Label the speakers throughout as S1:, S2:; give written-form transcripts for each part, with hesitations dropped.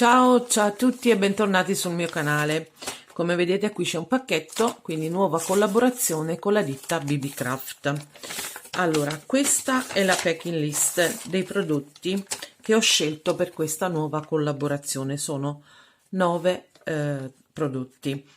S1: Ciao a tutti e bentornati sul mio canale. Come vedete qui c'è un pacchetto, quindi nuova collaborazione con la ditta BB-Craft. Allora, questa è la packing list dei prodotti che ho scelto per questa nuova collaborazione. Sono 9 prodotti.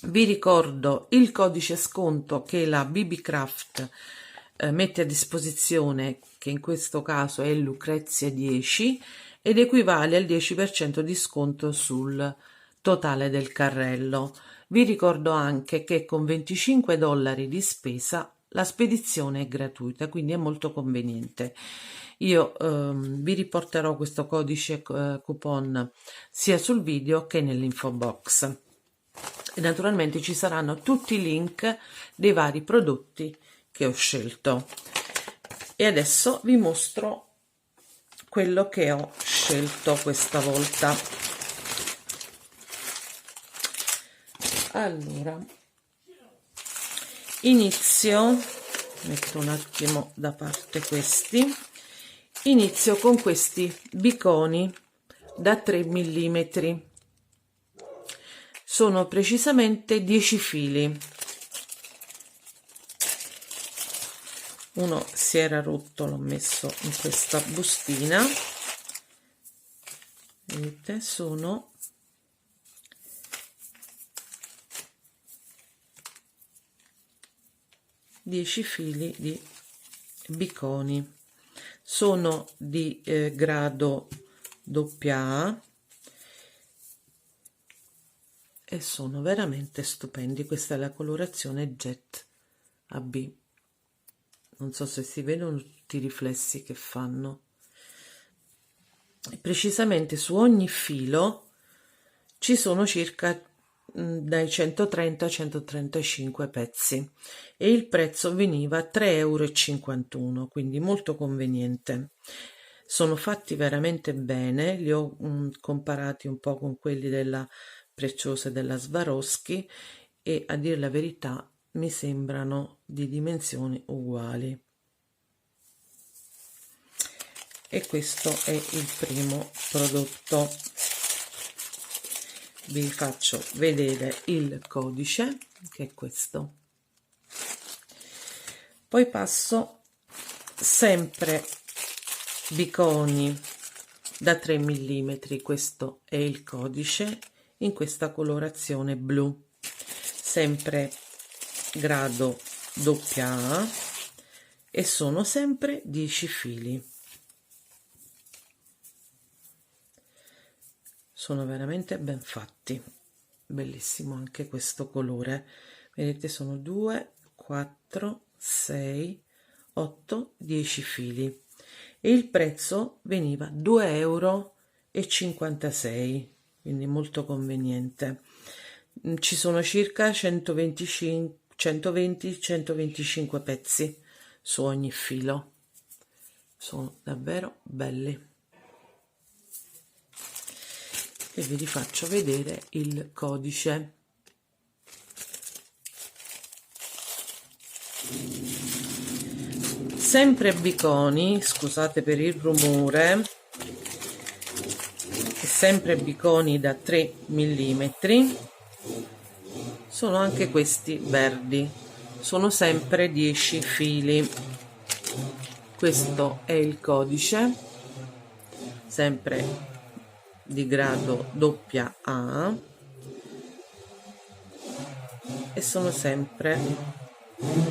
S1: Vi ricordo il codice sconto che la BB-Craft mette a disposizione, che in questo caso è Lucrezia 10 ed equivale al 10% di sconto sul totale del carrello. Vi ricordo anche che con $25 di spesa la spedizione è gratuita, quindi è molto conveniente. Io vi riporterò questo codice coupon sia sul video che nell'info box e naturalmente ci saranno tutti i link dei vari prodotti che ho scelto. E adesso vi mostro quello che ho scelto questa volta. Allora, metto un attimo da parte questi. Inizio con questi biconi da 3 mm. Sono precisamente 10 fili. Uno si era rotto, l'ho messo in questa bustina. Vedete, sono 10 fili di biconi. Sono di grado AA e sono veramente stupendi. Questa è la colorazione Jet AB. Non so se si vedono tutti i riflessi che fanno. Precisamente su ogni filo ci sono circa dai 130 ai 135 pezzi e il prezzo veniva 3,51 €, quindi molto conveniente. Sono fatti veramente bene, li ho comparati un po' con quelli della Preziosa e della Swarovski e a dire la verità mi sembrano di dimensioni uguali. E questo è il primo prodotto. Vi faccio vedere il codice, che è questo. Poi passo sempre biconi da 3 mm, questo è il codice, in questa colorazione blu, sempre grado AA e sono sempre 10 fili. Sono veramente ben fatti, bellissimo anche questo colore. Vedete, sono 2, 4, 6, 8, 10 fili e il prezzo veniva 2,56 €, quindi molto conveniente. Ci sono circa 120-125 pezzi su ogni filo. Sono davvero belli. E vi rifaccio vedere il codice. Sempre biconi, scusate per il rumore, sempre biconi da 3 mm, sono anche questi verdi, sono sempre 10 fili. Questo è il codice, sempre di grado AA e sono sempre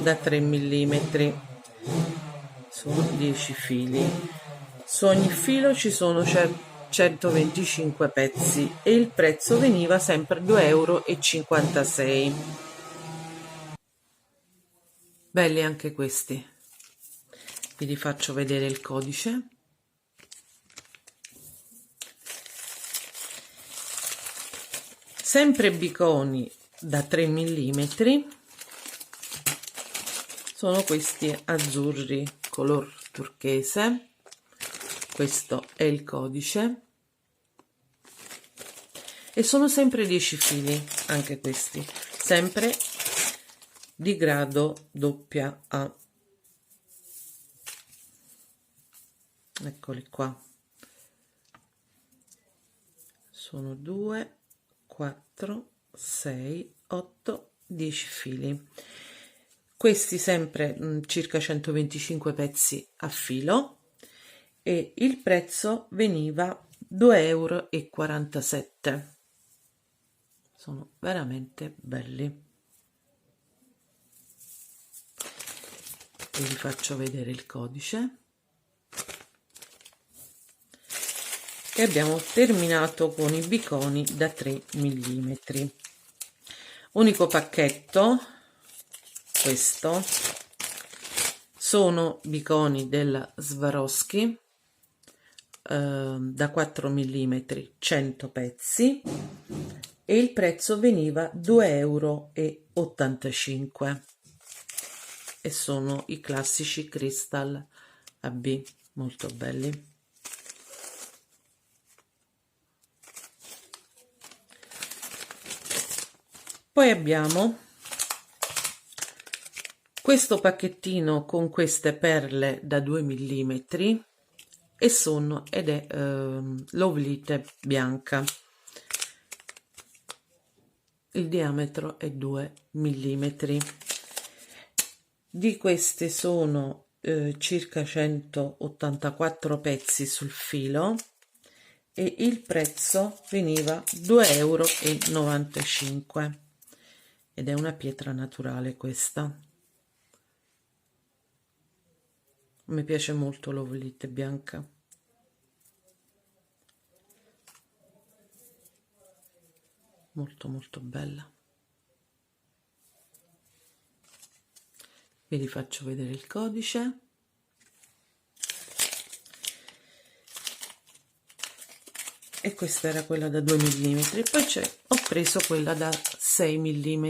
S1: da 3 mm, sono 10 fili. Su ogni filo ci sono 125 pezzi e il prezzo veniva sempre 2,56 €. Belli anche questi. Vi rifaccio vedere il codice. Sempre biconi da 3 mm, sono questi azzurri color turchese, questo è il codice e sono sempre 10 fili anche questi, sempre di grado AA. Eccoli qua. sono 2, 4, 6, 8, 10 fili. Questi sempre circa 125 pezzi a filo, e il prezzo veniva 2,47 euro. Sono veramente belli. E vi faccio vedere il codice. E abbiamo terminato con i biconi da 3 mm. Unico pacchetto, questo, sono biconi della Swarovski da 4 mm, 100 pezzi, e il prezzo veniva 2,85 euro, e sono i classici Crystal AB, molto belli. Poi abbiamo questo pacchettino con queste perle da 2 mm ed è l'ovlite bianca. Il diametro è 2 mm. Di queste sono circa 184 pezzi sul filo, e il prezzo veniva 2,95 euro, ed è una pietra naturale questa. Mi piace molto l'ovlite bianca. Molto molto bella. Vi rifaccio vedere il codice. E questa era quella da 2 mm, poi ho preso quella da 6 mm,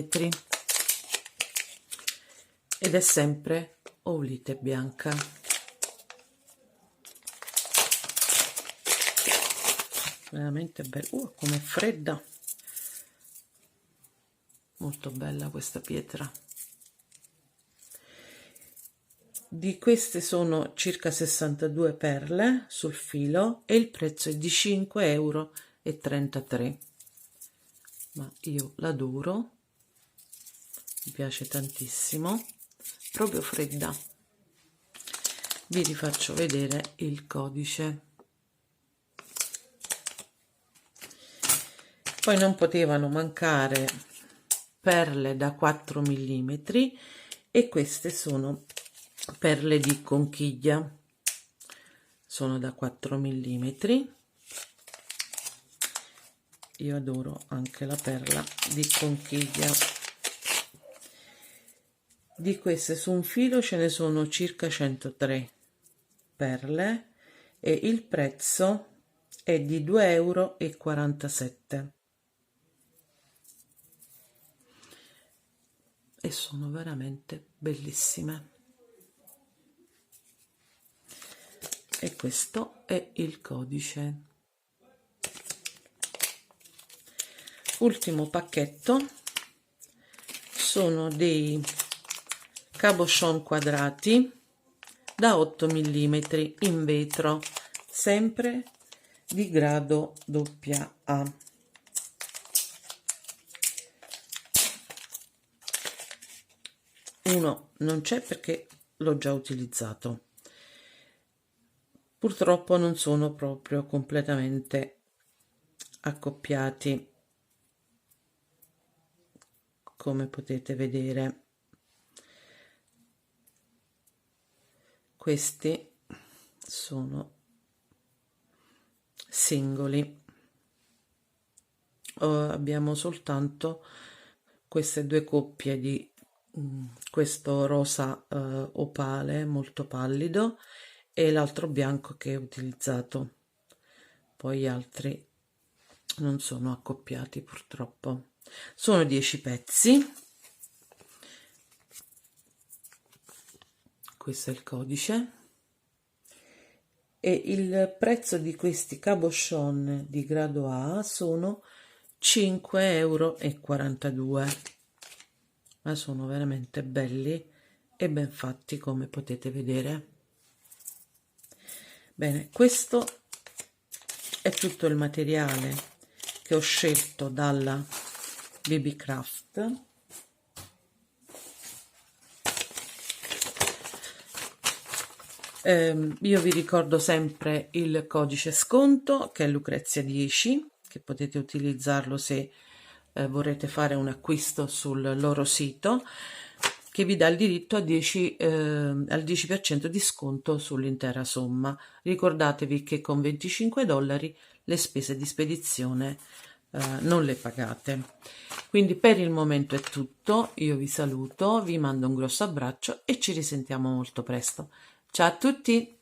S1: ed è sempre ovlite bianca. Veramente bella. Com'è fredda! Molto bella questa pietra. Di queste sono circa 62 perle sul filo, e il prezzo è di 5,33 euro. Ma io l'adoro, mi piace tantissimo, proprio fredda. Vi rifaccio vedere il codice. Poi non potevano mancare perle da 4 mm, e queste sono perle di conchiglia, sono da 4 mm. Io adoro anche la perla di conchiglia. Di queste su un filo ce ne sono circa 103 perle, e il prezzo è di 2,47 euro, e sono veramente bellissime. E questo è il codice. Ultimo pacchetto, sono dei cabochon quadrati da 8 mm in vetro, sempre di grado AA. Uno non c'è perché l'ho già utilizzato. Purtroppo non sono proprio completamente accoppiati, come potete vedere. Questi sono singoli. Abbiamo soltanto queste due coppie di questo rosa opale molto pallido, e l'altro bianco che ho utilizzato. Poi gli altri non sono accoppiati purtroppo. Sono 10 pezzi. Questo è il codice, e il prezzo di questi cabochon di grado A sono 5,42 euro, ma sono veramente belli e ben fatti, come potete vedere. Bene, questo è tutto il materiale che ho scelto dalla BB Craft. Io vi ricordo sempre il codice sconto, che è Lucrezia 10, che potete utilizzarlo se vorrete fare un acquisto sul loro sito, che vi dà il diritto a al 10% di sconto sull'intera somma. Ricordatevi che con $25 le spese di spedizione non le pagate. Quindi per il momento è tutto, io vi saluto, vi mando un grosso abbraccio e ci risentiamo molto presto. Ciao a tutti!